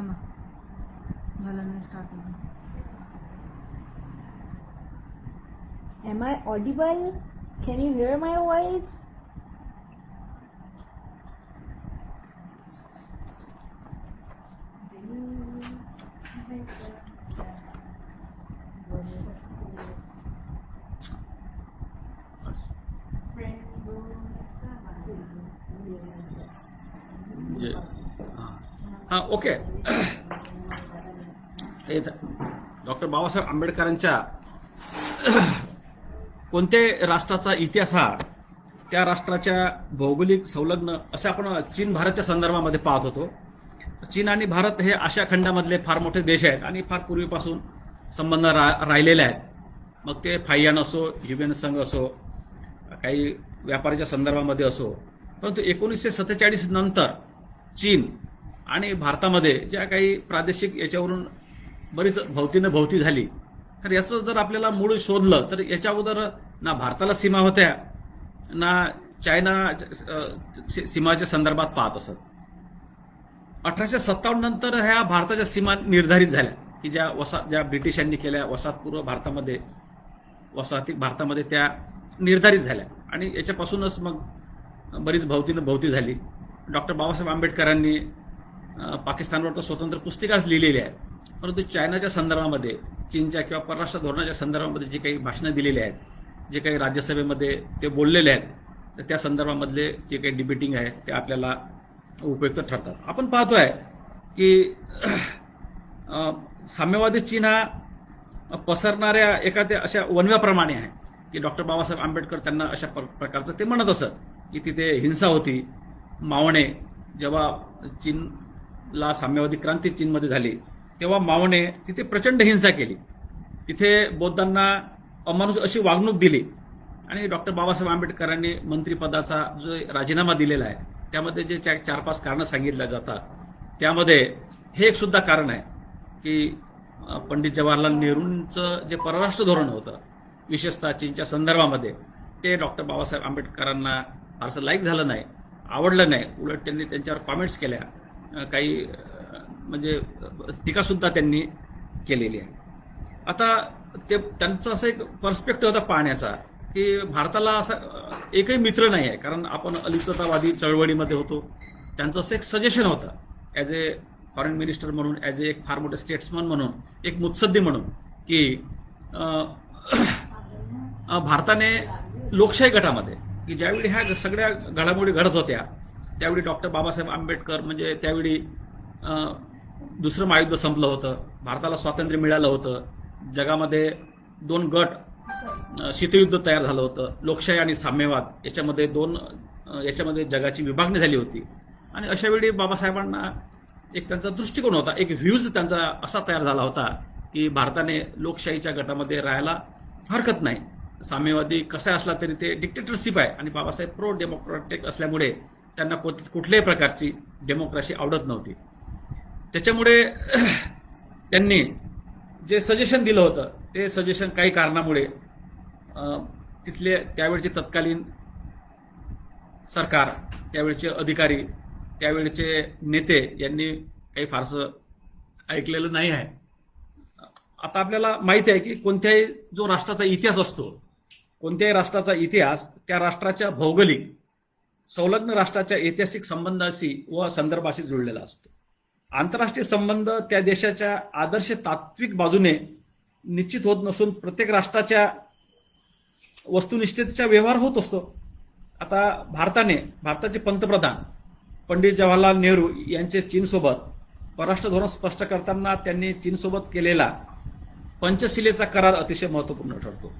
थांबा झालं नाही स्टार्ट अजून. Am I audible? Can you hear my voice? हां ओके. डॉक्टर बाबासाहेब आंबेडकरांच्या कोणत्याही राष्ट्राचा इतिहास हा त्या राष्ट्राच्या भौगोलिक संलग्न असे आपण चीन भारतच्या संदर्भामध्ये पाहत होतो. चीन आणि भारत हे आशिया खंडामधले फार मोठे देश आहेत आणि फार पूर्वीपासून संबंध राहिलेले आहेत. मग ते फाययान असो, ह्युमेन संघ असो, काही व्यापाराच्या संदर्भामध्ये असो. परंतु 1947 नंतर चीन आणि भारतामध्ये ज्या काही प्रादेशिक याच्यावरून बरीच भोवती झाली. तर याचं जर आपल्याला मूळ शोधलं तर याच्या अगोदर ना भारताला सीमा होत्या ना चायना सीमाच्या संदर्भात पाहत असत. 1857 नंतर ह्या भारताच्या सीमा निर्धारित झाल्या की ज्या ब्रिटिशांनी केल्या वसाहतपूर्व भारतामध्ये, वसाहती भारतामध्ये त्या निर्धारित झाल्या आणि याच्यापासूनच मग बरीच भोवती झाली. डॉक्टर बाबासाहेब आंबेडकरांनी पाकिस्तानवर तर स्वतंत्र पुस्तिकाच लिहिलेली आहे. परंतु चायनाच्या संदर्भामध्ये, चीनच्या किंवा परराष्ट्र धोरणाच्या संदर्भामध्ये जी काही भाषणं दिलेली आहेत, जे काही राज्यसभेमध्ये ते बोललेले आहेत, तर त्या संदर्भामधले जे काही डिबेटिंग आहे ते आपल्याला उपयुक्त ठरतात. आपण पाहतोय की साम्यवादी चीन हा पसरणाऱ्या एखाद्या अशा वनव्याप्रमाणे आहे की डॉक्टर बाबासाहेब आंबेडकर त्यांना अशा प्रकारचं ते म्हणत असत की तिथे हिंसा होती. मावणे जेव्हा चीनला साम्यवादी क्रांती चीनमध्ये झाली तेव्हा मावणे तिथे प्रचंड हिंसा केली. तिथे बौद्धांना अमानुष अशी वागणूक दिली आणि डॉक्टर बाबासाहेब आंबेडकरांनी मंत्रिपदाचा जो राजीनामा दिलेला आहे त्यामध्ये जे 4-5 कारणं सांगितल्या जातात त्यामध्ये हे एक सुद्धा कारण आहे की पंडित जवाहरलाल नेहरूंचं जे परराष्ट्र धोरण होतं विशेषतः चीनच्या संदर्भामध्ये ते डॉक्टर बाबासाहेब आंबेडकरांना फारसं लाईक झालं नाही, आवडलं नाही. उलट त्यांनी त्यांच्यावर कॉमेंट्स केल्या, काही म्हणजे टीकासुद्धा त्यांनी केलेली आहे. आता ते त्यांचा असं एक पर्स्पेक्टिव्ह होता पाहण्याचा की भारताला असा एकही मित्र नाही आहे. कारण आपण अलिप्ततावादी चळवळीमध्ये होतो. त्यांचं असं एक सजेशन होतं ॲज ए फॉरेन मिनिस्टर म्हणून, ॲज ए एक फार मोठे स्टेट्समन म्हणून, एक मुत्सद्दी म्हणून की भारताने लोकशाही गटामध्ये की ज्यावेळी ह्या सगळ्या घडामोडी घडत होत्या त्यावेळी डॉक्टर बाबासाहेब आंबेडकर म्हणजे त्यावेळी दुसरं महायुद्ध संपलं होतं, भारताला स्वातंत्र्य मिळालं होतं, जगामध्ये 2 गट शीतयुद्ध तयार झालं होतं, लोकशाही आणि साम्यवाद याच्यामध्ये जगाची विभागणी झाली होती. आणि अशावेळी बाबासाहेबांना एक त्यांचा दृष्टिकोन होता, एक व्ह्यूज त्यांचा असा तयार झाला होता की भारताने लोकशाहीच्या गटामध्ये राहायला हरकत नाही. साम्यवादी कसा असला तरी ते डिक्टेटरशिप आहे आणि बाबासाहेब प्रो डेमोक्रॅटिक असल्यामुळे त्यांना कुठल्याही प्रकारची डेमोक्रेसी आवडत नव्हती. त्याच्यामुळे त्यांनी जे सजेशन दिलं होतं ते सजेशन काही कारणामुळे तिथले त्यावेळचे तत्कालीन सरकार, त्यावेळचे अधिकारी, त्यावेळचे नेते यांनी काही फारसं ऐकलेलं नाही आहे. आता आपल्याला माहिती आहे की कोणत्याही जो राष्ट्राचा इतिहास असतो, कोणत्याही राष्ट्राचा इतिहास त्या राष्ट्राच्या भौगोलिक संलग्न राष्ट्राच्या ऐतिहासिक संबंधाशी व संदर्भाशी जुळलेला असतो. आंतरराष्ट्रीय संबंध त्या देशाच्या आदर्श तात्विक बाजूने निश्चित होत नसून प्रत्येक राष्ट्राच्या वस्तुनिष्ठतेचा व्यवहार होत असतो. आता भारताचे पंतप्रधान पंडित जवाहरलाल नेहरू यांचे चीनसोबत परराष्ट्र धोरण स्पष्ट करताना त्यांनी चीनसोबत केलेला पंचशिलेचा करार अतिशय महत्त्वपूर्ण ठरतो.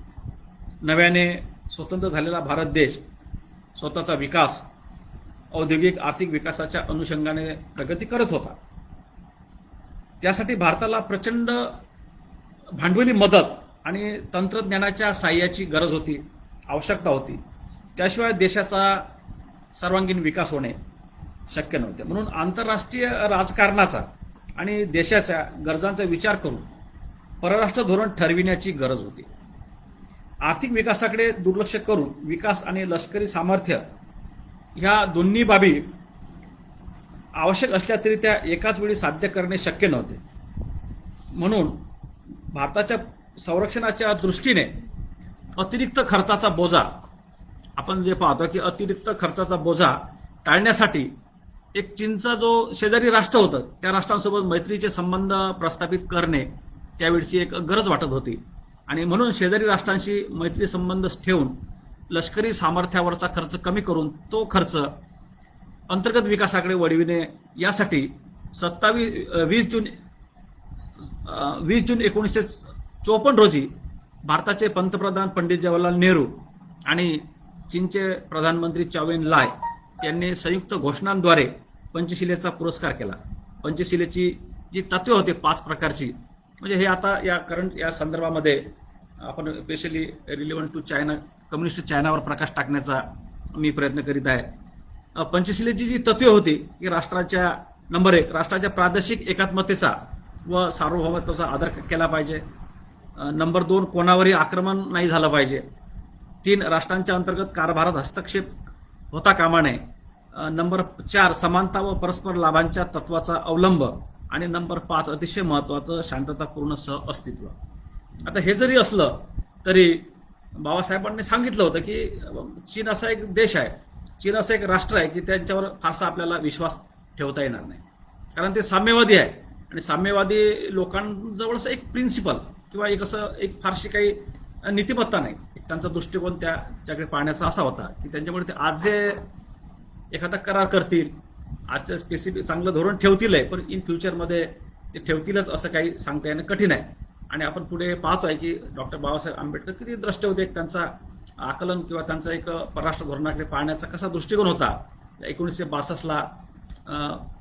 नव्याने स्वतंत्र झालेला भारत देश स्वतःचा विकास, औद्योगिक आर्थिक विकासाच्या अनुषंगाने प्रगती करत होता. त्यासाठी भारताला प्रचंड भांडवली मदत आणि तंत्रज्ञानाच्या साह्याची गरज होती, आवश्यकता होती. त्याशिवाय देशाचा सर्वांगीण विकास होणे शक्य नव्हते. म्हणून आंतरराष्ट्रीय राजकारणाचा आणि देशाच्या गरजांचा विचार करून परराष्ट्र धोरण ठरविण्याची गरज होती. आर्थिक विकासाकडे दुर्लक्ष करून विकास आणि लष्करी सामर्थ्य ह्या दोन्ही बाबी आवश्यक असल्या तरी त्या एकाच वेळी साध्य करणे शक्य नव्हते. म्हणून भारताच्या संरक्षणाच्या दृष्टीने अतिरिक्त खर्चाचा बोजा, आपण जे पाहतो की अतिरिक्त खर्चाचा बोजा टाळण्यासाठी एक चीनचा जो शेजारी राष्ट्र होतं त्या राष्ट्रांसोबत मैत्रीचे संबंध प्रस्थापित करणे त्यावेळची एक गरज वाटत होती. आणि म्हणून शेजारी राष्ट्रांशी मैत्री संबंध ठेवून लष्करी सामर्थ्यावरचा खर्च कमी करून तो खर्च अंतर्गत विकासाकडे वळविणे यासाठी 20 जून 1954 रोजी भारताचे पंतप्रधान पंडित जवाहरलाल नेहरू आणि चीनचे प्रधानमंत्री चाओ लाय यांनी संयुक्त घोषणांद्वारे पंचशिलेचा पुरस्कार केला. पंचशिलेची जी तत्वे होती 5 प्रकारची, म्हणजे हे आता या संदर्भामध्ये आपण specially relevant to China, communist चायनावर प्रकाश टाकण्याचा मी प्रयत्न करीत आहे. पंचशिलेची जी तत्वे होती की राष्ट्राच्या नंबर 1 राष्ट्राच्या प्रादेशिक एकात्मतेचा व सार्वभौमत्वाचा आदर केला पाहिजे. नंबर 2 कोणावरही आक्रमण नाही झालं पाहिजे. 3 राष्ट्रांच्या अंतर्गत कारभारात हस्तक्षेप होता कामा नये. नंबर 4 समानता व परस्पर लाभांच्या तत्वाचा अवलंब. आणि नंबर 5 अतिशय महत्त्वाचं शांततापूर्ण सहअस्तित्व. आता हे जरी असलं तरी बाबासाहेबांनी सांगितलं होतं की चीन असा एक देश आहे, चीन असं एक राष्ट्र आहे की त्यांच्यावर फारसा आपल्याला विश्वास ठेवता येणार नाही, कारण ते साम्यवादी आहे. आणि साम्यवादी लोकांजवळच एक प्रिन्सिपल किंवा एक फारशी काही नीतिमत्ता नाही. त्यांचा दृष्टिकोन त्याच्याकडे पाहण्याचा असा होता की त्यांच्यामुळे ते आज जे एखादा करार करतील, आजचं स्पेसिफिक चांगलं धोरण ठेवतील आहे, पण इन फ्युचरमध्ये ते ठेवतीलच असं काही सांगता येणं कठीण आहे. आणि आपण पुढे पाहतोय की डॉक्टर बाबासाहेब आंबेडकर किती द्रष्टे होते, त्यांचा आकलन किंवा त्यांचा एक परराष्ट्र धोरणाकडे पाहण्याचा कसा दृष्टिकोन होता. 1962ला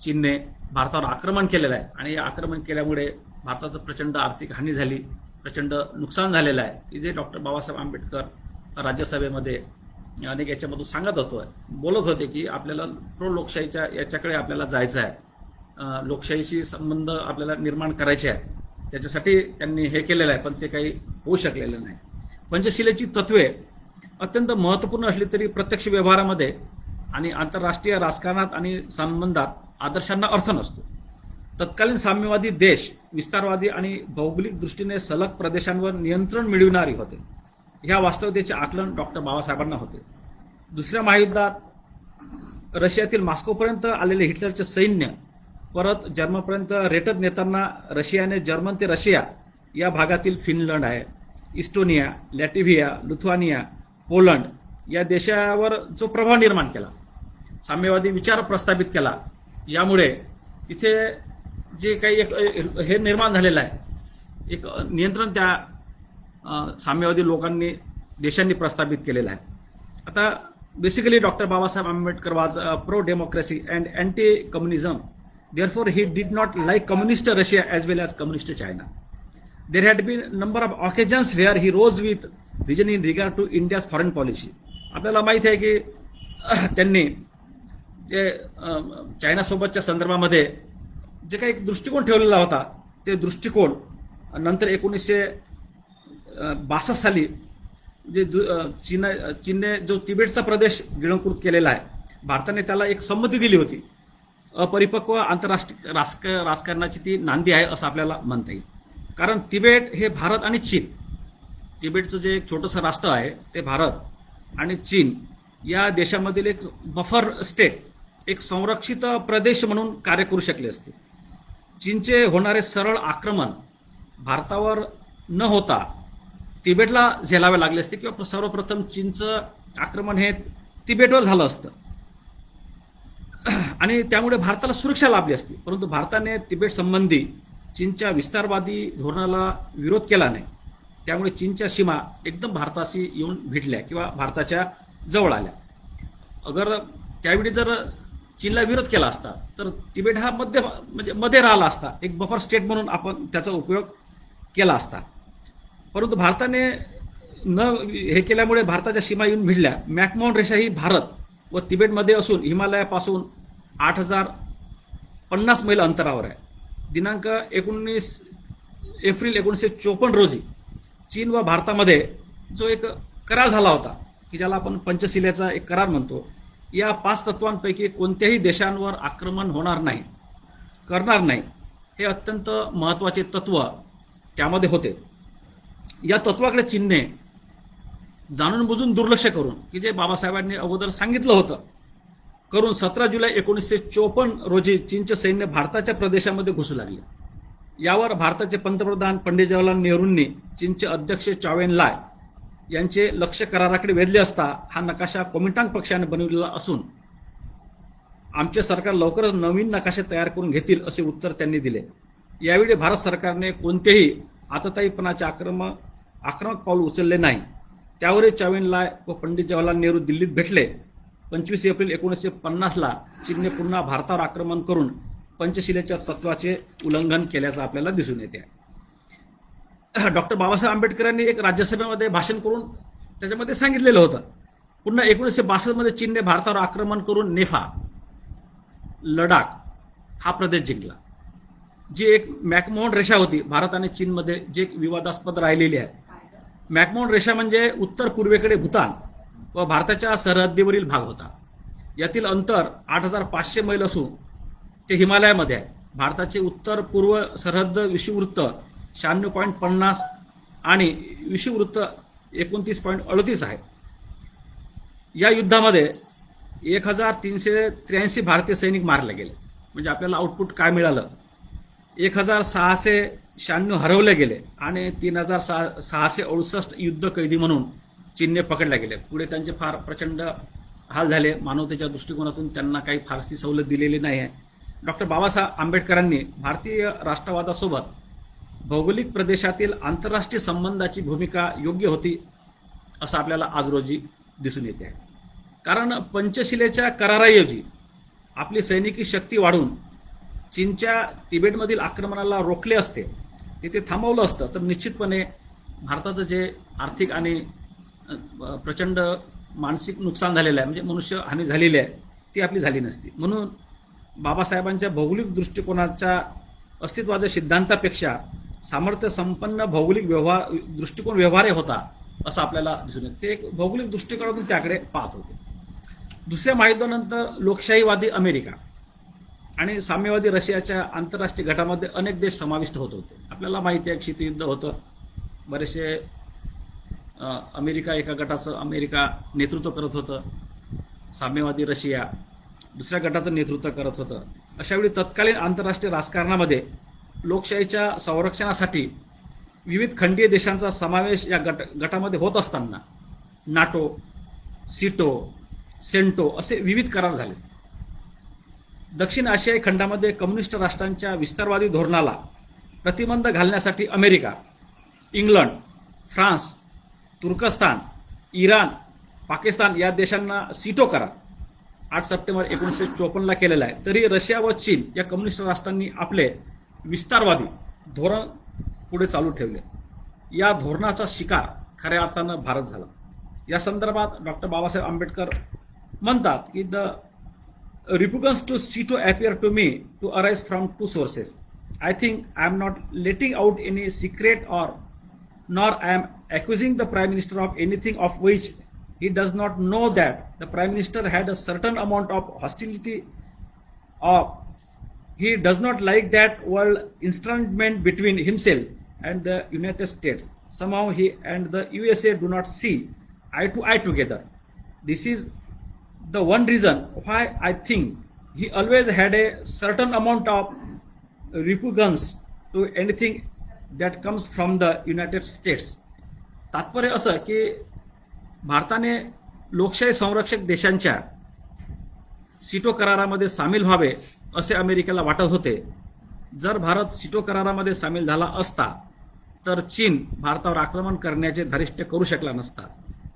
चीनने भारतावर आक्रमण केलेलं आहे आणि या आक्रमण केल्यामुळे भारताचं प्रचंड आर्थिक हानी झाली, प्रचंड नुकसान झालेलं आहे की जे डॉक्टर बाबासाहेब आंबेडकर राज्यसभेमध्ये अनेक याच्यामधून बोलत होते की आपल्याला प्रो लोकशाहीच्या याच्याकडे आपल्याला जायचं आहे, लोकशाहीशी संबंध आपल्याला निर्माण करायचे आहे. त्याच्यासाठी त्यांनी हे केलेलं आहे, पण ते काही होऊ शकलेलं नाही. पंचशिलेची तत्वे अत्यंत महत्त्वपूर्ण असली तरी प्रत्यक्ष व्यवहारामध्ये आणि आंतरराष्ट्रीय राजकारणात आणि संबंधात आदर्शांना अर्थ नसतो. तत्कालीन साम्यवादी देश विस्तारवादी आणि भौगोलिक दृष्टीने सलग प्रदेशांवर नियंत्रण मिळविणारी होते. ह्या वास्तवतेचे आकलन डॉक्टर बाबासाहेबांना होते. दुसऱ्या महायुद्धात रशियातील मॉस्कोपर्यंत आलेले हिटलरचे सैन्य परत जर्मनपर्यंत रेटत नेताना रशियाने जर्मन ते रशिया या भागातील फिनलंड आहे, इस्टोनिया, लॅटिव्हिया, लिथुआनिया, पोलंड या देशावर जो प्रभाव निर्माण केला, साम्यवादी विचार प्रस्थापित केला, यामुळे इथे जे काही एक हे निर्माण झालेलं आहे, एक नियंत्रण त्या साम्यवादी देशांनी प्रस्थापित केलेलं आहे. आता basically doctor Babasaheb Ambedkar was pro democracy and anti communism. Therefore, he did not like communist Russia as well as communist China. There had been a number of occasions where he rose with vision in regard to India's foreign policy. आपल्याला माहिती आहे की त्यांनी जे चायनासोबतच्या संदर्भामध्ये जे काही दृष्टिकोन ठेवलेला होता, ते दृष्टिकोन नंतर 1962 साली जे चीनने जो तिबेटचा प्रदेश गिळंकृत केलेला आहे, भारताने त्याला एक संमती दिली होती. अपरिपक्व आंतरराष्ट्रीय राजकारणाची ती नांदी आहे असं आपल्याला म्हणता येईल. कारण तिबेट हे भारत आणि चीन, तिबेटचं जे एक छोटंसं राष्ट्र आहे ते भारत आणि चीन या देशामधील एक बफर स्टेट, एक संरक्षित प्रदेश म्हणून कार्य करू शकले असते. चीनचे होणारे सरळ आक्रमण भारतावर न होता तिबेटला झेलावे लागले असते किंवा सर्वप्रथम चीनचं आक्रमण हे तिबेटवर झालं असतं आणि त्यामुळे भारताला सुरक्षा लाभली असती. परंतु भारताने तिबेट संबंधी चीनच्या विस्तारवादी धोरणाला विरोध केला नाही, त्यामुळे चीनच्या सीमा एकदम भारताशी येऊन भिडल्या किंवा भारताच्या जवळ आल्या. अगर त्यावेळी जर चीनला विरोध केला असता तर तिबेट हा मध्ये राहिला असता, एक बफर स्टेट म्हणून आपण त्याचा उपयोग केला असता. परंतु भारताने हे केल्यामुळे भारताच्या सीमा येऊन भिडल्या. मॅकमोहन रेषा ही भारत व तिबेटमध्ये असून हिमालयापासून 8050 मैल अंतरावर आहे. दिनांक 19 एप्रिल 1954 रोजी चीन व भारतामध्ये जो एक करार झाला होता की ज्याला आपण पंचशिलेचा एक करार म्हणतो, या 5 तत्वांपैकी कोणत्याही देशांवर आक्रमण होणार नाही, करणार नाही, हे अत्यंत महत्त्वाचे तत्व त्यामध्ये होते. या तत्वाकडे चीनने जाणून बुजून दुर्लक्ष करून, की जे बाबासाहेबांनी अगोदर सांगितलं होतं, करून 17 जुलै 1954 रोजी चीनचे सैन्य भारताच्या प्रदेशामध्ये घुसू लागले. यावर भारताचे पंतप्रधान पंडित जवाहरलाल नेहरूंनी चीनचे अध्यक्ष चाव एन लाय यांचे लक्ष कराराकडे वेधले असता हा नकाशा कोमिंटांग पक्षाने बनविलेला असून आमचे सरकार लवकरच नवीन नकाशे तयार करून घेतील असे उत्तर त्यांनी दिले. यावेळी भारत सरकारने कोणतेही आततायीपणाचे आक्रमक पाऊल उचलले नाही. त्यावरही चाव एन लाय व पंडित जवाहरलाल नेहरू दिल्लीत भेटले. 25 एप्रिल 1950ला चीनने पुन्हा भारतावर आक्रमण करून पंचशिलेच्या तत्वाचे उल्लंघन केल्याचं आपल्याला दिसून येते. डॉक्टर बाबासाहेब आंबेडकरांनी एक राज्यसभेमध्ये भाषण करून त्याच्यामध्ये सांगितलेलं होतं, पुन्हा 1962 मध्ये चीनने भारतावर आक्रमण करून नेफा, लडाख हा प्रदेश जिंकला. जी एक मॅकमोहन रेषा होती भारत आणि चीनमध्ये, जे एक विवादास्पद राहिलेली आहे. मॅकमोहन रेषा म्हणजे उत्तर पूर्वेकडे भूतान व भारताच्या सरहद्दीवरील भाग होता. यातील अंतर 8500 मैल असून ते हिमालयामध्ये आहे. भारताचे उत्तर पूर्व सरहद्द विषुववृत्त 96.50 आणि विषुववृत्त 29.38 आहे. या युद्धामध्ये 1383 भारतीय सैनिक मारले गेले. म्हणजे आपल्याला आउटपुट काय मिळालं, 1696 हरवले गेले आणि 3668 युद्ध कैदी म्हणून चीनने पकडले गेले. पुढे त्यांचे फार प्रचंड हाल झाले. मानवतेच्या दृष्टिकोनातून त्यांना काही फारशी सवलत दिलेली नाही आहे. डॉक्टर बाबासाहेब आंबेडकरांनी भारतीय राष्ट्रवादासोबत भौगोलिक प्रदेशातील आंतरराष्ट्रीय संबंधाची भूमिका योग्य होती असं आपल्याला आज रोजी दिसून येते आहे. कारण पंचशिलेच्या कराराऐवजी आपली सैनिकी शक्ती वाढवून चीनच्या तिबेटमधील आक्रमणाला रोखले असते, तिथे थांबवलं असतं, तर निश्चितपणे भारताचं जे आर्थिक आणि प्रचंड मानसिक नुकसान झालेलं आहे, म्हणजे मनुष्य हानी झालेली आहे, ती आपली झाली नसती. म्हणून बाबासाहेबांच्या भौगोलिक दृष्टिकोनाच्या अस्तित्वाच्या सिद्धांतापेक्षा सामर्थ्य संपन्न भौगोलिक दृष्टिकोन व्यवहार्य होता असं आपल्याला दिसून येतं. ते एक भौगोलिक दृष्टिकोनातून त्याकडे पाहत होते. दुसऱ्या महायुद्धानंतर लोकशाहीवादी अमेरिका आणि साम्यवादी रशियाच्या आंतरराष्ट्रीय गटामध्ये अनेक देश समाविष्ट होत होते. आपल्याला माहिती आहे, शीतयुद्ध होतं, बरेचसे अमेरिका एका गटाचं अमेरिका नेतृत्व करत होतं, साम्यवादी रशिया दुसऱ्या गटाचं नेतृत्व करत होतं. अशावेळी तत्कालीन आंतरराष्ट्रीय राजकारणामध्ये लोकशाहीच्या संरक्षणासाठी विविध खंडीय देशांचा समावेश या गटामध्ये होत असताना नाटो, सिटो, सेंटो असे विविध करार झाले. दक्षिण आशियाई खंडामध्ये कम्युनिस्ट राष्ट्रांच्या विस्तारवादी धोरणाला प्रतिबंध घालण्यासाठी अमेरिका, इंग्लंड, फ्रान्स, तुर्कस्तान, इराण, पाकिस्तान या देशांना सिटो करार 8 सप्टेंबर 1954ला केलेला आहे. तरी रशिया व चीन या कम्युनिस्ट राष्ट्रांनी आपले विस्तारवादी धोरण पुढे चालू ठेवले. या धोरणाचा शिकार खऱ्या अर्थानं भारत झाला. या संदर्भात डॉक्टर बाबासाहेब आंबेडकर म्हणतात की द रिपुगन्स टू सिटो appear to me to arise from 2 sources. I think I am not letting out any secret nor I am accusing the Prime Minister of anything of which he does not know that the Prime Minister had a certain amount of hostility or he does not like that world instrument between himself and the United States. Somehow he and the USA do not see eye to eye together. This is the one reason why I think he always had a certain amount of repugnance to anything that comes from the United States. तात्पर्य असं की भारताने लोकशाही संरक्षक देशांच्या सिटो करारामध्ये सामील व्हावे असे अमेरिकेला वाटत होते. जर भारत सिटो करारामध्ये सामील झाला असता तर चीन भारतावर आक्रमण करण्याचे धारिष्ट्य करू शकला नसता.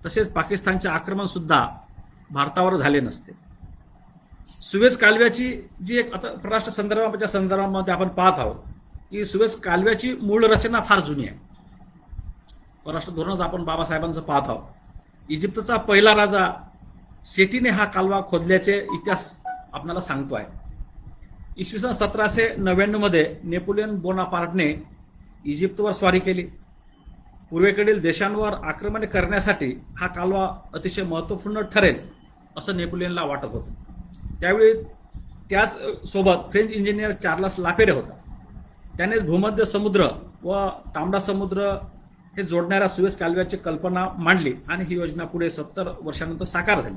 तसेच पाकिस्तानचे आक्रमण सुद्धा भारतावर झाले नसते. सुएझ कालव्याची जी एक आता परराष्ट्र संदर्भामध्ये आपण पाहत आहोत की सुएझ कालव्याची मूळ रचना फार जुनी आहे. परराष्ट्र धोरणच आपण बाबासाहेबांचं पाहत आहोत. इजिप्तचा पहिला राजा सेटीने हा कालवा खोदल्याचे इतिहास आपल्याला सांगतो आहे. इसवी सन 1799 मध्ये नेपोलियन बोनापार्टने इजिप्तवर स्वारी केली. पूर्वेकडील देशांवर आक्रमण करण्यासाठी हा कालवा अतिशय महत्त्वपूर्ण ठरेल असं नेपोलियनला वाटत होतं. त्यावेळी त्याच सोबत फ्रेंच इंजिनियर चार्लस लापेरे होता. त्यानेच भूमध्य समुद्र व तांबडा समुद्र हे जोडणाऱ्या सुएझ कालव्याची कल्पना मांडली आणि ही योजना पुढे 70 वर्षानंतर साकार झाली.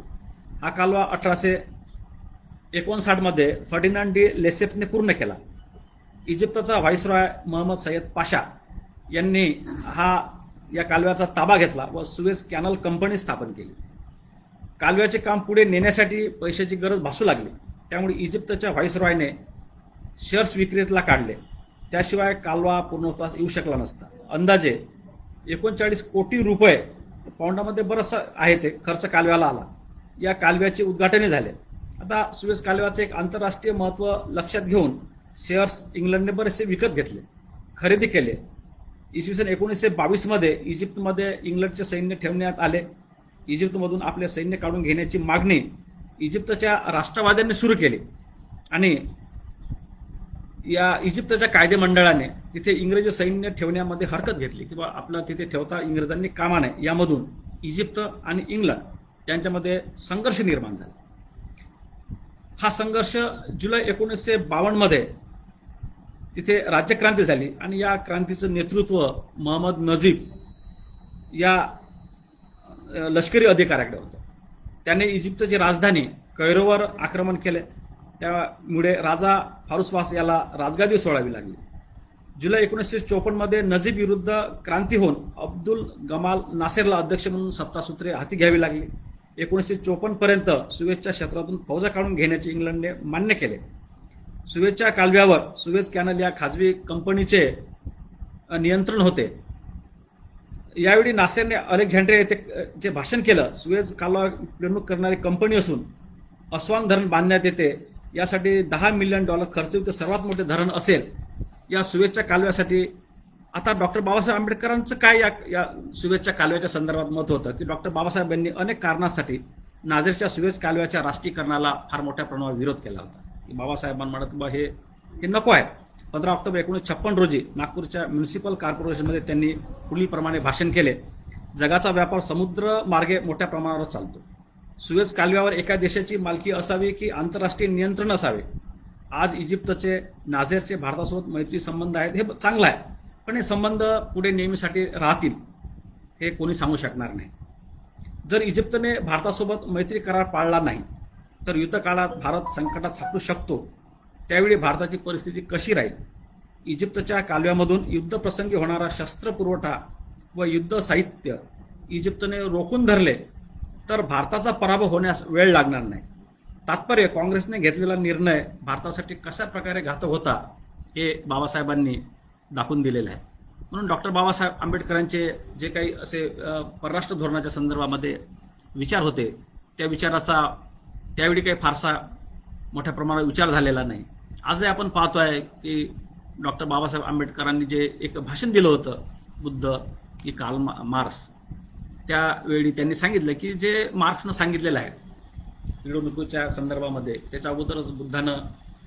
हा कालवा 1859 मध्ये फर्डिनांड डी लेसेफने पूर्ण केला. इजिप्तचा व्हाईसरॉय मोहम्मद सय्यद पाशा यांनी या कालव्याचा ताबा घेतला व सुएझ कॅनल कंपनी स्थापन केली. कालव्याचे काम पुढे नेण्यासाठी पैशाची गरज भासू लागली. त्यामुळे इजिप्तच्या व्हाईसरॉयने शेअर्स विक्रीला काढले. त्याशिवाय कालवा पूर्णत्वास येऊ शकला नसता. अंदाजे 39 कोटी रुपये, पाऊंडामध्ये बरंचसं आहे ते, खर्च कालव्याला आला. या कालव्याचे उद्घाटनही झाले. आता सुएझ कालव्याचे एक आंतरराष्ट्रीय महत्त्व लक्षात घेऊन शेअर्स इंग्लंडने बरेचसे विकत घेतले, खरेदी केले. इसवी सन 1922 मध्ये इजिप्तमध्ये इंग्लंडचे सैन्य ठेवण्यात आले. इजिप्तमधून आपले सैन्य काढून घेण्याची मागणी इजिप्तच्या राष्ट्रवाद्यांनी सुरू केली आणि या इजिप्तच्या कायदेमंडळाने तिथे इंग्रजी सैन्य ठेवण्यामध्ये हरकत घेतली किंवा आपलं तिथे ठेवता इंग्रजांनी कामा नये. यामधून इजिप्त आणि इंग्लंड यांच्यामध्ये संघर्ष निर्माण झाला. हा संघर्ष जुलै 1952 मध्ये तिथे राज्यक्रांती झाली आणि या क्रांतीचं नेतृत्व मोहम्मद नजीब या लष्करी अधिकाऱ्याकडे होतं. त्याने इजिप्तची राजधानी कैरोवर आक्रमण केले. त्यामुळे राजा फारुसवास याला राजगादी सोडावी लागली. जुलै 1954 मध्ये नजीब विरुद्ध क्रांती होऊन अब्दुल गमाल नासेरला अध्यक्ष म्हणून सत्तासूत्रे हाती घ्यावी लागली. 1954 पर्यंत सुएझच्या क्षेत्रातून फौजा काढून घेण्याचे इंग्लंडने मान्य केले. सुएझच्या कालव्यावर सुएझ कॅनल या खाजगी कंपनीचे नियंत्रण होते. यावेळी नासेरने अलेक्झांड्रिया येथे जे भाषण केलं, सुएझ कालवा पिळवणूक करणारी कंपनी असून अस्वान धरण बांधण्यात येते. यासाठी $10 मिलियन खर्चयुक्त सर्वात मोठे धरण असेल. या सुएझच्या कालव्यासाठी आता डॉक्टर बाबासाहेब आंबेडकरांचं काय या सुएझच्या कालव्याच्या संदर्भात मत होतं की डॉक्टर बाबासाहेब यांनी अनेक कारणासाठी नाझेरच्या सुएझ कालव्याच्या राष्ट्रीकरणाला फार मोठ्या प्रमाणावर विरोध केला होता. की बाबासाहेबांना म्हणत बा हे नको आहे. 15 ऑक्टोबर 1956 रोजी नागपूरच्या म्युनिसिपल कॉर्पोरेशनमध्ये त्यांनी पुढीलप्रमाणे भाषण केले. जगाचा व्यापार समुद्र मार्गे मोठ्या प्रमाणावर चालतो. सुएझ कालव्यावर एका देशाची मालकी असावी की आंतरराष्ट्रीय नियंत्रण असावे. आज इजिप्तचे नाझेरचे भारतासोबत मैत्री संबंध आहेत, हे चांगलं आहे, पण हे संबंध पुढे नेहमीसाठी राहतील हे कोणी सांगू शकणार नाही. जर इजिप्तने भारतासोबत मैत्री करार पाळला नाही तर युद्धकाळात भारत संकटात सापडू शकतो. त्यावेळी भारताची परिस्थिती कशी राहील? इजिप्तच्या कालव्यामधून युद्धप्रसंगी होणारा शस्त्र पुरवठा व युद्ध साहित्य इजिप्तने रोखून धरले तर भारताचा पराभव होण्यास वेळ लागणार नाही. तात्पर्य काँग्रेसने घेतलेला निर्णय भारतासाठी कशा प्रकारे घातक होता हे बाबासाहेबांनी दाखवून दिलेलं आहे. म्हणून डॉक्टर बाबासाहेब आंबेडकरांचे जे काही असे परराष्ट्र धोरणाच्या संदर्भामध्ये विचार होते, त्या विचाराचा त्यावेळी काही फारसा मोठ्या प्रमाणात विचार झालेला नाही. आजही आपण पाहतोय की डॉक्टर बाबासाहेब आंबेडकरांनी जे एक भाषण दिलं होतं, बुद्ध की कार्ल मार्क्स, त्यावेळी त्यांनी सांगितलं की जे मार्क्सनं सांगितलेलं आहे निवडणुकीच्या संदर्भामध्ये, त्याच्या अगोदरच बुद्धानं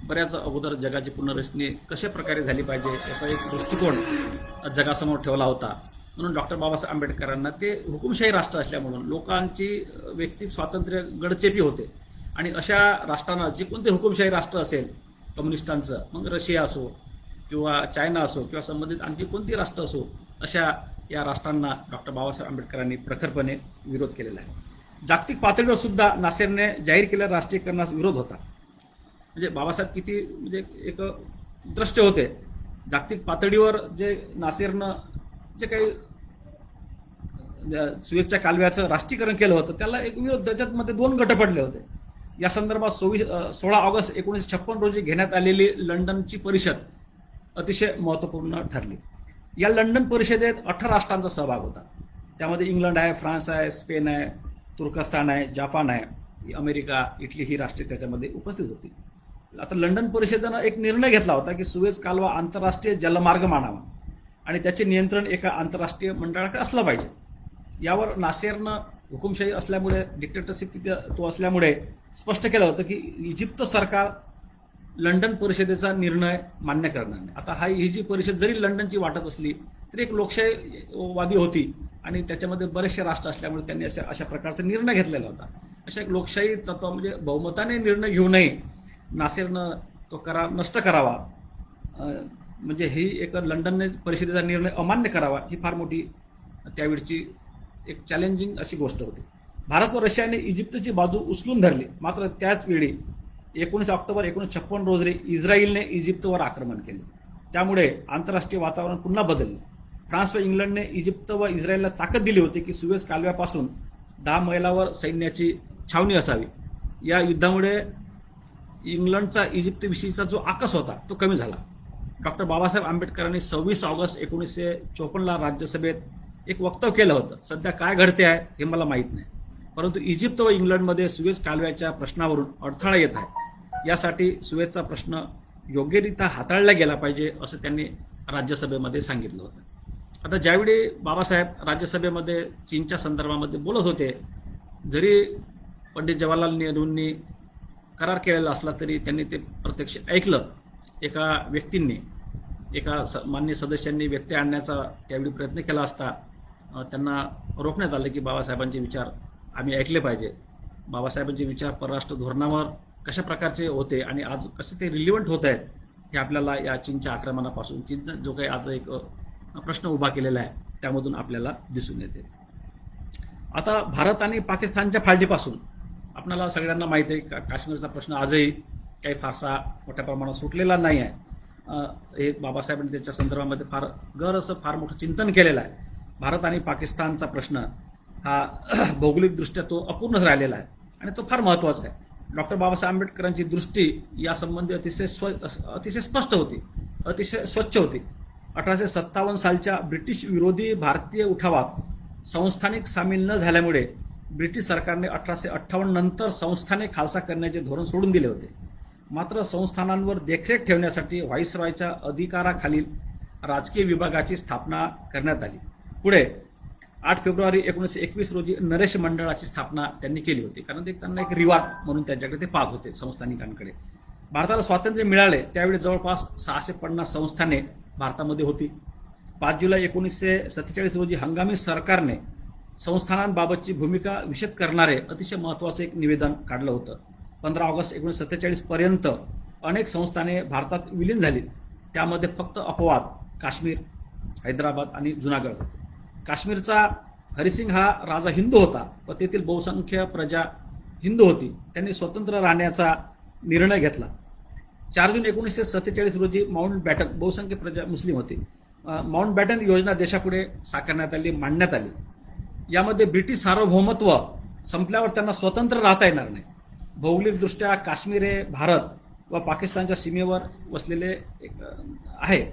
बऱ्याच अगोदर जगाची पुनर्रचना कशा प्रकारे झाली पाहिजे याचा एक दृष्टिकोन जगासमोर ठेवला होता. म्हणून डॉक्टर बाबासाहेब आंबेडकरांना ते हुकुमशाही राष्ट्र असल्यामुळं लोकांची व्यक्तिगत स्वातंत्र्य गडचेपी होते आणि अशा राष्ट्रांना जे कोणते हुकुमशाही राष्ट्र असेल कम्युनिस्टांचं, मग रशिया असो किंवा चायना असो किंवा संबंधित आणखी कोणती राष्ट्र असो, अशा या राष्ट्रांना डॉक्टर बाबासाहेब आंबेडकरांनी प्रखरपणे विरोध केलेला आहे. जागतिक पातळीवर सुद्धा नासेरने जाहीर केलेल्या राष्ट्रीयकरणास विरोध होता. म्हणजे बाबासाहेब किती म्हणजे एक द्रष्टे होते. जागतिक पातळीवर जे नासेरनं जे काही सुएझच्या कालव्याचं राष्ट्रीयकरण केलं होतं त्याला एक विरोध, त्याच्यामध्ये 2 गट पडले होते. या संदर्भात 16 ऑगस्ट 1956 रोजी घेण्यात आलेली लंडनची परिषद अतिशय महत्त्वपूर्ण ठरली. या लंडन परिषदेत 18 राष्ट्रांचा सहभाग होता. त्यामध्ये इंग्लंड आहे, फ्रान्स आहे, स्पेन आहे, तुर्कस्तान आहे, जापान आहे, अमेरिका, इटली ही राष्ट्रे त्याच्यामध्ये उपस्थित होती. आता लंडन परिषदेनं एक निर्णय घेतला होता की सुएझ कालवा आंतरराष्ट्रीय जलमार्ग मानावा आणि त्याचे नियंत्रण एका आंतरराष्ट्रीय मंडळाकडे असलं पाहिजे. यावर नासेरनं हुकुमशाही असल्यामुळे, डिक्टेटरशिप तो असल्यामुळे स्पष्ट केलं होतं की इजिप्त सरकार लंडन परिषदेचा निर्णय मान्य करणार नाही. आता ही जी परिषद जरी लंडनची वाटत असली तरी एक लोकशाहीवादी होती आणि त्याच्यामध्ये बरेचसे राष्ट्र असल्यामुळे त्यांनी अशा प्रकारचा निर्णय घेतलेला होता. अशा एक लोकशाही तत्व म्हणजे बहुमताने निर्णय घेऊ नये, नासेरनं तो करार नष्ट करावा, म्हणजे ही एक लंडन परिषदेचा निर्णय अमान्य करावा, ही फार मोठी त्यावेळची एक चॅलेंजिंग अशी गोष्ट होती. भारत व रशियाने इजिप्तची बाजू उचलून धरली. मात्र त्याच वेळी 19 ऑक्टोबर 1956 रोजी इस्रायलने इजिप्तवर आक्रमण केले. त्यामुळे आंतरराष्ट्रीय वातावरण पुन्हा बदलले. फ्रान्स व इंग्लंडने इजिप्त व इस्रायलला ताकद दिली होती की सुएझ कालव्यापासून 10 मैलावर सैन्याची छावणी असावी. या युद्धामुळे इंग्लंडचा इजिप्तविषयीचा जो आकस होता तो कमी झाला. डॉक्टर बाबासाहेब आंबेडकरांनी 26 ऑगस्ट 1954ला राज्यसभेत एक वक्तव्य केलं होतं. सध्या काय घडते आहे हे मला माहीत नाही, परंतु इजिप्त व इंग्लंडमध्ये सुएझ कालव्याच्या प्रश्नावरून अडथळा येत आहे. यासाठी सुएझचा प्रश्न योग्यरित्या हाताळला गेला पाहिजे असं त्यांनी राज्यसभेमध्ये सांगितलं होतं. आता ज्यावेळी बाबासाहेब राज्यसभेमध्ये चीनच्या संदर्भामध्ये बोलत होते, जरी पंडित जवाहरलाल नेहरूंनी करार केलेला असला तरी त्यांनी ते प्रत्यक्ष ऐकलं. एका व्यक्तींनी, एका मान्य सदस्यांनी व्यत्यय आणण्याचा त्यावेळी प्रयत्न केला असता त्यांना रोखण्यात आलं की बाबासाहेबांचे विचार आम्ही ऐकले पाहिजे. बाबासाहेबांचे विचार परराष्ट्र धोरणावर कशा प्रकारचे होते आणि आज कसे ते रिलिव्हंट होत आहेत हे आपल्याला या चीनच्या आक्रमणापासून, चीनचा जो काही आज एक प्रश्न उभा केलेला आहे त्यामधून आपल्याला दिसून येते. आता भारत आणि पाकिस्तानच्या फाळणीपासून आपल्याला सगळ्यांना माहिती आहे काश्मीरचा प्रश्न आजही काही फारसा मोठ्या प्रमाणात सुटलेला नाही आहे. हे बाबासाहेबांनी त्याच्या संदर्भामध्ये फार मोठं चिंतन केलेलं आहे. भारत आणि पाकिस्तानचा प्रश्न हा भौगोलिकदृष्ट्या तो अपूर्णच राहिलेला आहे आणि तो फार महत्त्वाचा आहे. डॉक्टर बाबासाहेब आंबेडकरांची दृष्टी यासंबंधी अतिशय स्पष्ट होती, अतिशय स्वच्छ होती. 1857 सालच्या ब्रिटिश विरोधी भारतीय उठावात संस्थानिक सामील न झाल्यामुळे ब्रिटिश सरकारने 1858 नंतर संस्थाने खालसा करण्याचे धोरण सोडून दिले होते. मात्र संस्थानांवर देखरेख ठेवण्यासाठी व्हाईसरॉयच्या अधिकाराखालील राजकीय विभागाची स्थापना करण्यात आली. पुढे 8 फेब्रुवारी 1921 रोजी नरेश मंडळाची स्थापना त्यांनी केली होती, कारण ते त्यांना एक रिवाज म्हणून त्यांच्याकडे ते पाहत होते संस्थानिकांकडे. भारताला स्वातंत्र्य मिळाले त्यावेळी जवळपास 650 संस्थाने भारतामध्ये होती. 5 जुलै 1947 रोजी हंगामी सरकारने संस्थानांबाबतची भूमिका विशद करणारे अतिशय महत्त्वाचे एक निवेदन काढलं होतं. 15 ऑगस्ट 1947 पर्यंत अनेक संस्थाने भारतात विलीन झाली. त्यामध्ये फक्त अपवाद काश्मीर, हैदराबाद आणि जुनागड होते. काश्मीरचा हरिसिंग हा राजा हिंदू होता व तेथील बहुसंख्य प्रजा हिंदू होती. त्यांनी स्वतंत्र राहण्याचा निर्णय घेतला. 4 जून 1947 रोजी माउंट बॅटन, बहुसंख्य प्रजा मुस्लिम होती, माउंट बॅटन योजना देशापुढे साकारण्यात आली, मांडण्यात आली. यामध्ये ब्रिटिश सार्वभौमत्व संपल्यावर त्यांना स्वतंत्र राहता येणार नाही. भौगोलिकदृष्ट्या काश्मीर हे भारत व पाकिस्तानच्या सीमेवर वसलेले आहे.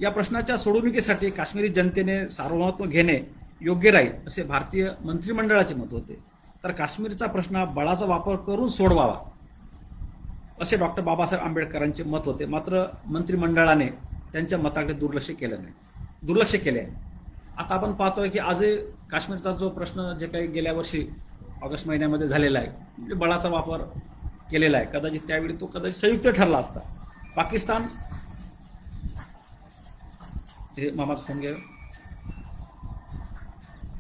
या प्रश्नाच्या सोडवणुकीसाठी काश्मीरी जनतेने सार्वभौमत्व घेणे योग्य राहील असे भारतीय मंत्रिमंडळाचे मत होते. तर काश्मीरचा प्रश्न बळाचा वापर करून सोडवावा असे डॉक्टर बाबासाहेब आंबेडकरांचे मत होते. मात्र मंत्रिमंडळाने त्यांच्या मताकडे दुर्लक्ष केले आहे. आता आपण पाहतोय की आजही काश्मीरचा जो प्रश्न जे काही गेल्या वर्षी ऑगस्ट महिन्यामध्ये झालेला आहे, म्हणजे बळाचा वापर केलेला आहे. कदाचित त्यावेळी तो संयुक्त ठरला असता. पाकिस्तान, हे मामाचा फोन घ्या.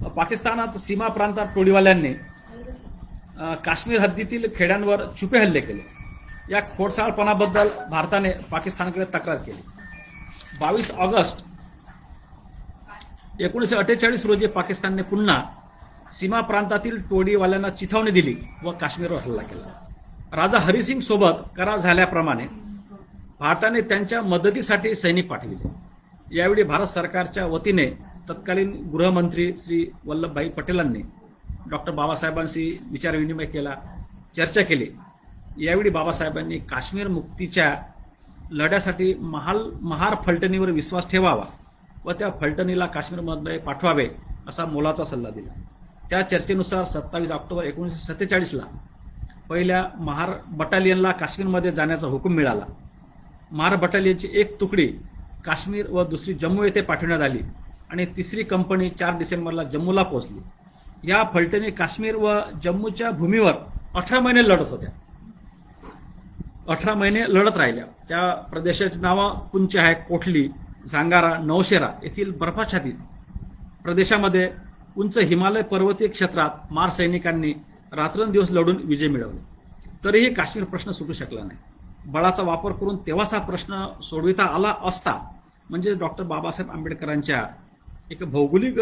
पाकिस्तानात सीमा प्रांतात टोळीवाल्यांनी काश्मीर हद्दीतील खेड्यांवर छुपे हल्ले केले. या खोडसाळपणाबद्दल भारताने पाकिस्तानकडे तक्रार केली. 22 ऑगस्ट 1948 रोजी पाकिस्तानने पुन्हा सीमा प्रांतातील टोळीवाल्यांना चिथावणी दिली व काश्मीरवर हल्ला केला. राजा हरिसिंग सोबत करार झाल्याप्रमाणे भारताने त्यांच्या मदतीसाठी सैनिक पाठविले. यावेळी भारत सरकारच्या वतीने तत्कालीन गृहमंत्री श्री वल्लभभाई पटेलांनी डॉक्टर बाबासाहेबांशी विचारविनिमय केला, चर्चा केली. यावेळी बाबासाहेबांनी काश्मीर मुक्तीच्या लढ्यासाठी महार फलटणीवर विश्वास ठेवावा व त्या फलटणीला काश्मीरमध्ये पाठवावे असा मोलाचा सल्ला दिला. त्या चर्चेनुसार 27 ऑक्टोबर 1947ला पहिल्या महार बटालियनला काश्मीरमध्ये जाण्याचा हुकूम मिळाला. महार बटालियनची एक तुकडी काश्मीर व दुसरी जम्मू येथे पाठवण्यात आली आणि तिसरी कंपनी 4 डिसेंबरला जम्मूला पोहोचली. या फलटणी काश्मीर व जम्मूच्या भूमीवर 18 महिने लढत होत्या. 18 महिने लढत राहिल्या. त्या प्रदेशाची नावं पुंच आहे, कोठली, झांगारा, नौशेरा येथील बर्फाच्छादित प्रदेशामध्ये उंच हिमालय पर्वतीय क्षेत्रात मार सैनिकांनी रात्रंदिवस लढून विजय मिळवले, तरीही काश्मीर प्रश्न सुटू शकला नाही. बळाचा वापर करून तेव्हाच हा प्रश्न सोडविता आला असता म्हणजे डॉक्टर बाबासाहेब आंबेडकरांच्या एक भौगोलिक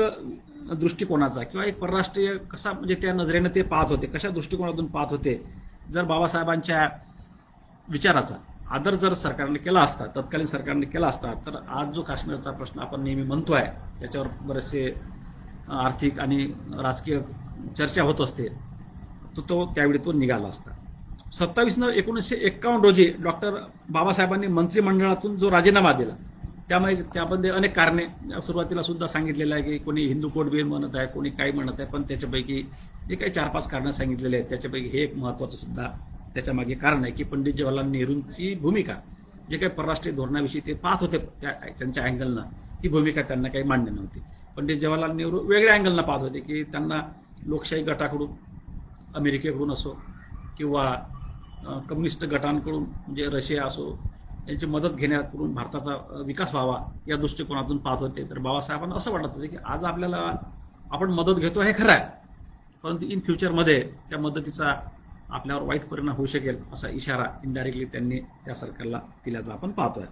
दृष्टिकोनाचा किंवा एक परराष्ट्रीय कसा म्हणजे त्या नजरेनं ते पाहत होते, कशा दृष्टिकोनातून पाहत होते, जर बाबासाहेबांच्या विचाराचा आदर जर सरकारने केला असता, तत्कालीन सरकारने केला असता, तर आज जो काश्मीरचा प्रश्न आपण नेहमी म्हणतोय त्याच्यावर बरेचसे आर्थिक आणि राजकीय चर्चा होत असते, तो त्यावेळी तो निघाला असता. 27/9/1951 रोजी डॉक्टर बाबासाहेबांनी मंत्रिमंडळातून जो राजीनामा दिला त्यामध्ये अनेक कारणे सुरुवातीला सुद्धा सांगितलेलं आहे की कोणी हिंदू कोड बिल म्हणत आहे, कोणी काही म्हणत आहे, पण त्याच्यापैकी जे काही 4-5 कारणं सांगितलेले आहेत त्याच्यापैकी हे एक महत्त्वाचं सुद्धा त्याच्यामागे कारण आहे की पंडित जवाहरलाल नेहरूंची भूमिका जे काही परराष्ट्रीय धोरणाविषयी ते पाहत होते त्यांच्या अँगलनं, ती भूमिका त्यांना काही मान्य नव्हती. पंडित जवाहरलाल नेहरू वेगळ्या अँगलनं पाहत होते की त्यांना लोकशाही गटाकडून अमेरिकेकडून असो किंवा कम्युनिस्ट गटांकडून म्हणजे रशिया असो यांची मदत घेण्याकडून भारताचा विकास व्हावा या दृष्टिकोनातून पाहत होते. तर बाबासाहेबांना असं वाटत होते की आज आपण मदत घेतो हे खरं आहे, परंतु इन फ्युचरमध्ये त्या मदतीचा आपल्यावर वाईट परिणाम होऊ शकेल असा इशारा इनडायरेक्टली त्यांनी त्या सरकारला दिल्याचा आपण पाहतोय.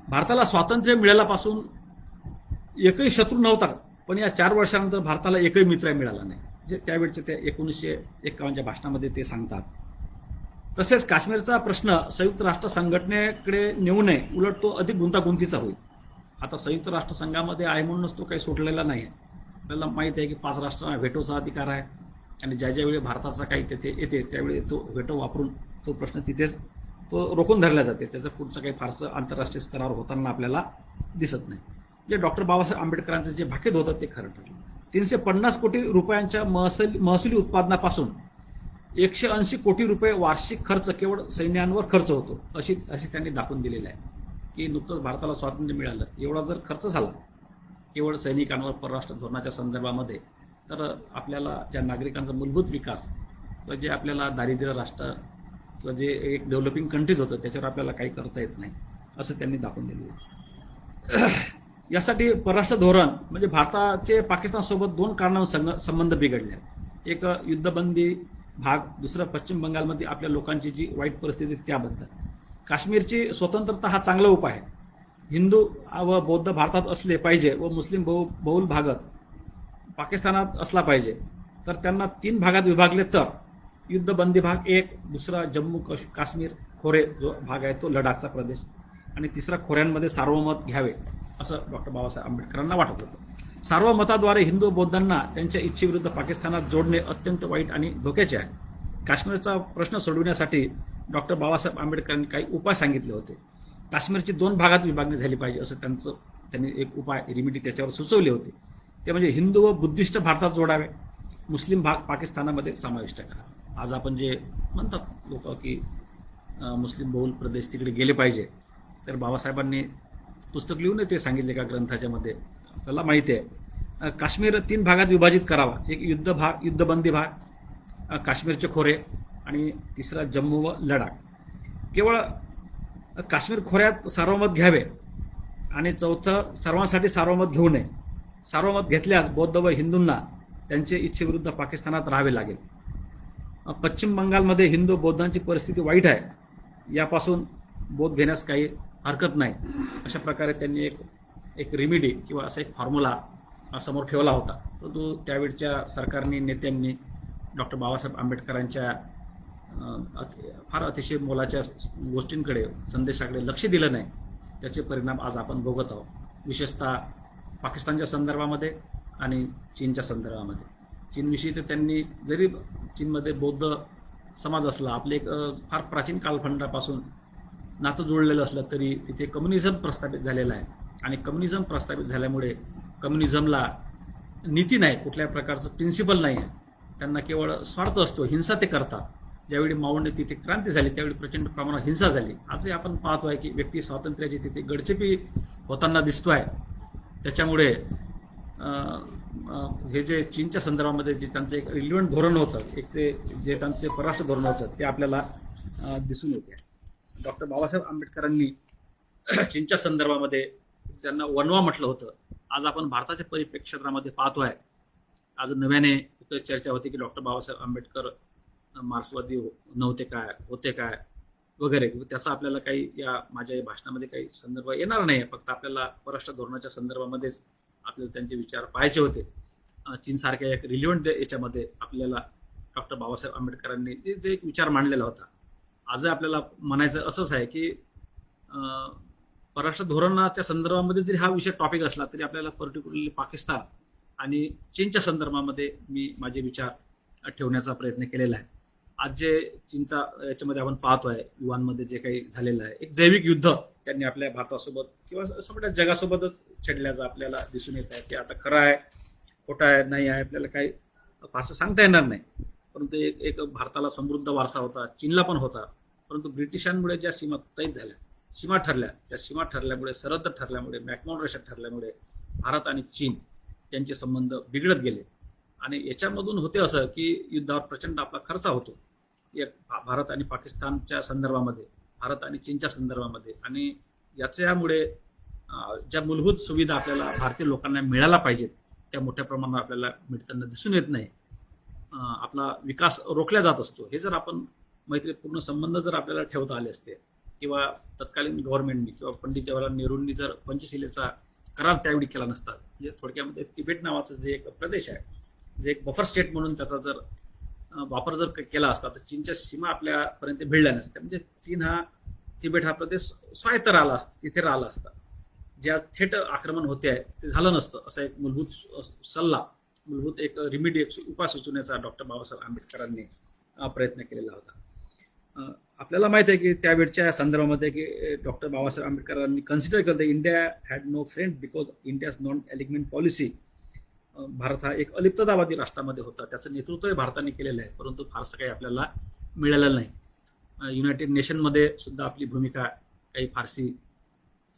भारताला स्वातंत्र्य मिळाल्यापासून एकही शत्रू नव्हता, पण या 4 वर्षानंतर भारताला एकही मित्र मिळाला नाही, जे त्यावेळचे त्या 1951च्या भाषणामध्ये ते सांगतात. तसेच काश्मीरचा प्रश्न संयुक्त राष्ट्र संघटनेकडे नेऊ नये, उलट तो अधिक गुंतागुंतीचा होईल. आता संयुक्त राष्ट्र संघामध्ये आहे म्हणूनच तो काही सोडलेला नाही आहे. आपल्याला माहिती आहे की 5 राष्ट्रांना व्हेटोचा अधिकार आहे आणि ज्यावेळी भारताचा काही तेथे येते त्यावेळी तो व्हेटो वापरून तो प्रश्न तिथेच तो रोखून धरला जाते. त्याचं पुढचं काही फारसं आंतरराष्ट्रीय स्तरावर होताना आपल्याला दिसत नाही. जे डॉक्टर बाबासाहेब आंबेडकरांचं जे भाकीत होतं ते खरं ठरलं. 350 कोटी रुपयांच्या महसुली उत्पादनापासून 180 कोटी रुपये वार्षिक खर्च केवळ सैन्यांवर खर्च होतो अशी त्यांनी दाखवून दिलेलं आहे की नुकतंच भारताला स्वातंत्र्य मिळालं, एवढा जर खर्च झाला केवळ सैनिकांवर परराष्ट्र धोरणाच्या संदर्भामध्ये, तर आपल्याला ज्या नागरिकांचा मूलभूत विकास किंवा जे आपल्याला दारिद्र्य राष्ट्र किंवा जे एक डेव्हलपिंग कंट्रीज होतं त्याच्यावर आपल्याला काही करता येत नाही असं त्यांनी दाखवून दिलेलं आहे. यासाठी परराष्ट्र धोरण म्हणजे भारताचे पाकिस्तानसोबत 2 कारणांवर संबंध बिघडले. एक युद्धबंदी भाग, दुसरं पश्चिम बंगालमध्ये आपल्या लोकांची जी वाईट परिस्थिती त्याबद्दल. काश्मीरची स्वतंत्रता हा चांगला उपाय आहे. हिंदू व बौद्ध भारतात असले पाहिजे व मुस्लिम बहुल भागात पाकिस्तानात असला पाहिजे, तर त्यांना 3 भागात विभागले तर युद्धबंदी भाग 1, दुसरा जम्मू काश्मीर खोरे जो भाग आहे तो लडाखचा प्रदेश, आणि तिसरा खोऱ्यांमध्ये सार्वमत घ्यावे असं डॉक्टर बाबासाहेब आंबेडकरांना वाटत होतं. सार्वमताद्वारे हिंदू बौद्धांना त्यांच्या इच्छेविरुद्ध पाकिस्तानात जोडणे अत्यंत वाईट आणि धोक्याचे आहे. काश्मीरचा प्रश्न सोडविण्यासाठी डॉक्टर बाबासाहेब आंबेडकरांनी काही उपाय सांगितले होते. काश्मीरची 2 भागात विभागणी झाली पाहिजे असं त्यांनी एक उपाय रेमिडी त्याच्यावर सुचवले होते. ते म्हणजे हिंदू व बुद्धिस्ट भारतात जोडावे, मुस्लिम भाग पाकिस्तानामध्ये समाविष्ट करा. आज आपण जे म्हणतात लोक की मुस्लिम बहुल प्रदेश तिकडे गेले पाहिजे, तर बाबासाहेबांनी पुस्तक लिहून ते सांगितले का ग्रंथाच्या मध्ये आपल्याला माहिती आहे. काश्मीर 3 भागात विभाजित करावा. एक युद्धबंदी भाग, काश्मीरचे खोरे आणि तिसरा जम्मू व लडाख. केवळ काश्मीर खोऱ्यात सार्वमत घ्यावे आणि चौथं सर्वांसाठी सार्वमत घेऊ नये. सार्वमत घेतल्यास बौद्ध व हिंदूंना त्यांच्या इच्छेविरुद्ध पाकिस्तानात राहावे लागेल. पश्चिम बंगालमध्ये हिंदू बौद्धांची परिस्थिती वाईट आहे, यापासून बोध घेण्यास काही हरकत नाही. अशा प्रकारे त्यांनी एक रेमिडी किंवा असा एक फॉर्म्युला समोर ठेवला होता. तो त्यावेळच्या सरकारने नेत्यांनी डॉक्टर बाबासाहेब आंबेडकरांच्या फार अतिशय मोलाच्या गोष्टींकडे संदेशाकडे लक्ष दिलं नाही. त्याचे परिणाम आज आपण भोगत आहोत, विशेषतः पाकिस्तानच्या संदर्भामध्ये आणि चीनच्या संदर्भामध्ये. चीनविषयी तर त्यांनी जरी चीनमध्ये बौद्ध समाज असला, आपले एक फार प्राचीन कालखंडापासून नातं जोडलेलं असलं तरी तिथे कम्युनिझम प्रस्थापित झालेलं आहे आणि कम्युनिझम प्रस्थापित झाल्यामुळे कम्युनिझमला नीती नाही, कुठल्या प्रकारचं प्रिन्सिपल नाही आहे. त्यांना केवळ स्वार्थ असतो, हिंसा ते करतात. ज्यावेळी मावळने तिथे क्रांती झाली त्यावेळी प्रचंड प्रमाणात हिंसा झाली. आजही आपण पाहतोय की व्यक्ती स्वातंत्र्याची तिथे गडचेपी होताना दिसतोय. त्याच्यामुळे हे जे चीनच्या संदर्भामध्ये जे त्यांचं एक रिलिव्हंट धोरण होतं, एक ते जे त्यांचे परराष्ट्र धोरण होतं ते आपल्याला दिसून येते. डॉक्टर बाबासाहेब आंबेडकरांनी चीनच्या संदर्भामध्ये त्यांना वनवा म्हटलं होतं. आज आपण भारताच्या परिप्रेक्षामध्ये पाहतोय आज नव्याने इकडे चर्चा होती की डॉक्टर बाबासाहेब आंबेडकर मार्क्सवादी नव्हते काय, होते काय वगैरे. त्याचा आपल्याला काही या माझ्या या भाषणामध्ये काही संदर्भ येणार नाही. फक्त आपल्याला परराष्ट्र धोरणाच्या संदर्भामध्येच आपल्याला त्यांचे विचार पाहायचे होते. चीनसारख्या एक रिलिव्हंट याच्यामध्ये आपल्याला डॉक्टर बाबासाहेब आंबेडकरांनी जे एक विचार मांडलेला होता, आज आपल्याला म्हणायचं असंच आहे की परराष्ट्र धोरणाच्या संदर्भामध्ये जरी हा विषय टॉपिक असला तरी आपल्याला पर्टिक्युलरली पाकिस्तान आणि चीनच्या संदर्भामध्ये मी माझे विचार ठेवण्याचा प्रयत्न केलेला आहे. आज जे चीनचा याच्यामध्ये आपण पाहतोय युवांमध्ये जे काही झालेलं आहे, एक जैविक युद्ध त्यांनी आपल्या भारतासोबत किंवा सगळ्या जगासोबतच छेडल्याचं आपल्याला दिसून येत आहे. ते आता खरं आहे खोटं आहे नाही आहे आपल्याला काही फारसं सांगता येणार नाही. परंतु एक भारताला समृद्ध वारसा होता, चीनला पण होता. परंतु ब्रिटिशांमुळे ज्या सीमा तैद झाल्या, सीमा ठरल्या, त्या सीमा ठरल्यामुळे, सरहद्द ठरल्यामुळे, मॅकमोहन रेषा ठरल्यामुळे भारत आणि चीन यांचे संबंध बिघडत गेले. आणि याच्यामधून होते असं की युद्धावर प्रचंड आपला खर्च होतो भारत आणि पाकिस्तानच्या संदर्भामध्ये, भारत आणि चीनच्या संदर्भामध्ये. आणि याच्यामुळे ज्या मूलभूत सुविधा आपल्याला भारतीय लोकांना मिळायला पाहिजेत त्या मोठ्या प्रमाणावर आपल्याला मिळताना दिसून येत नाही. आपला विकास रोखला जात असतो. हे जर आपण मैत्रीपूर्ण संबंध जर आपल्याला ठेवता आले असते किंवा तत्कालीन गव्हर्नमेंटनी किंवा पंडित जवाहरलाल नेहरूंनी जर पंचशिलेचा करार त्यावेळी केला नसता, म्हणजे थोडक्यामध्ये तिबेट नावाचं जे एक प्रदेश आहे, जे एक बफर स्टेट म्हणून त्याचा जर वापर जर केला असता तर चीनच्या सीमा आपल्यापर्यंत भिडल्या नसत्या. म्हणजे तिबेट हा प्रदेश स्वायत्त राहिला असता, तिथे राहिला असता. ज्या थेट आक्रमण होते आहे ते झालं नसतं. असा एक मूलभूत सल्ला, मूलभूत एक रिमिडी, एक उपाय सुचवण्याचा डॉक्टर बाबासाहेब आंबेडकरांनी प्रयत्न केलेला होता. आपल्याला माहित आहे की त्यावेळच्या संदर्भामध्ये की डॉक्टर बाबासाहेब आंबेडकरांनी कन्सिडर केलं India had no friend because India's non alignment policy. Bharat हा एक अलिप्ततावादी राष्ट्रामध्ये होता, त्याचं नेतृत्वही भारताने केलेलं आहे, परंतु फारसं काही आपल्याला मिळालेलं नाही. युनायटेड नेशनमध्ये सुद्धा आपली भूमिका काही फारशी,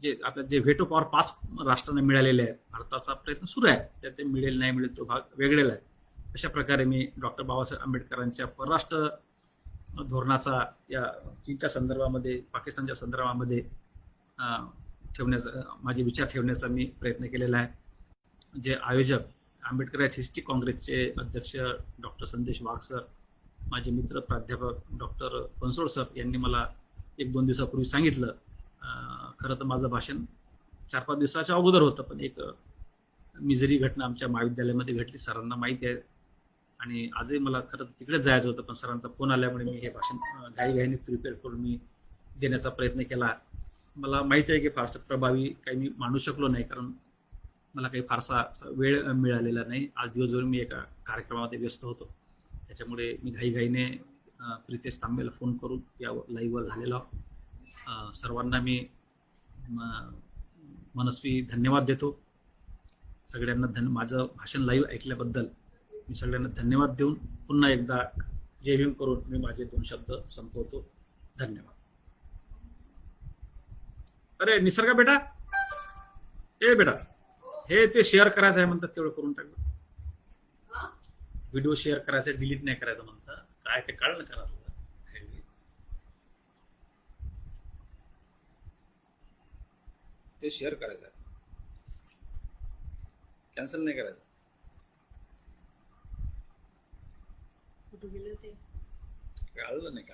जे व्हेटो पॉवर 5 राष्ट्रांना मिळालेले आहे, भारताचा प्रयत्न सुरू आहे, त्यात ते मिळेल नाही मिळेल तो भाग वेगळेला आहे. अशा प्रकारे मी डॉक्टर बाबासाहेब आंबेडकरांच्या परराष्ट्र धोरणाचा या चीनच्या संदर्भामध्ये, पाकिस्तानच्या संदर्भामध्ये माझे विचार ठेवण्याचा मी प्रयत्न केलेला आहे. जे आयोजक आंबेडकर हिस्ट्री काँग्रेसचे अध्यक्ष डॉक्टर संदेश वाघ सर, माझे मित्र प्राध्यापक डॉक्टर बनसोड सर यांनी मला 1-2 दिवसापूर्वी सांगितलं. खरं तर माझं भाषण 4-5 दिवसाच्या अगोदर होतं, पण एक मिझरी घटना आमच्या महाविद्यालयामध्ये घडली, सरांना माहिती आहे. आणि आजही मला खरं तर तिकडेच जायचं होतं, पण सरांचा फोन आल्यामुळे मी हे भाषण घाईघाईने प्रिपेअर करून मी देण्याचा प्रयत्न केला. मला माहिती आहे की फारसं प्रभावी काही मी मांडू शकलो नाही, कारण मला काही फारसा वेळ मिळालेला नाही. आज दिवसभर मी एका कार्यक्रमामध्ये व्यस्त होतो, त्याच्यामुळे मी घाईघाईने प्रितेश तांबेला फोन करून या लाईव्हवर झालेला. सर्वांना मी मनस्वी धन्यवाद देतो. सगळ्यांना माझं भाषण लाईव्ह ऐकल्याबद्दल मी सगळ्यांना धन्यवाद देऊन पुन्हा एकदा जय भीम करून मी माझे 2 शब्द संपवतो. धन्यवाद. अरे निसर्गा बेटा, ए बेटा, हे ते शेअर करायचं आहे म्हणतात, तेवढं करून टाकलं. व्हिडिओ शेअर करायचा, डिलीट नाही करायचं म्हणतात. काय ते कळलं का ना तुला? ते शेअर करायचं आहे, कॅन्सल नाही करायचं. कुठे गेले ते कळलं नाही का?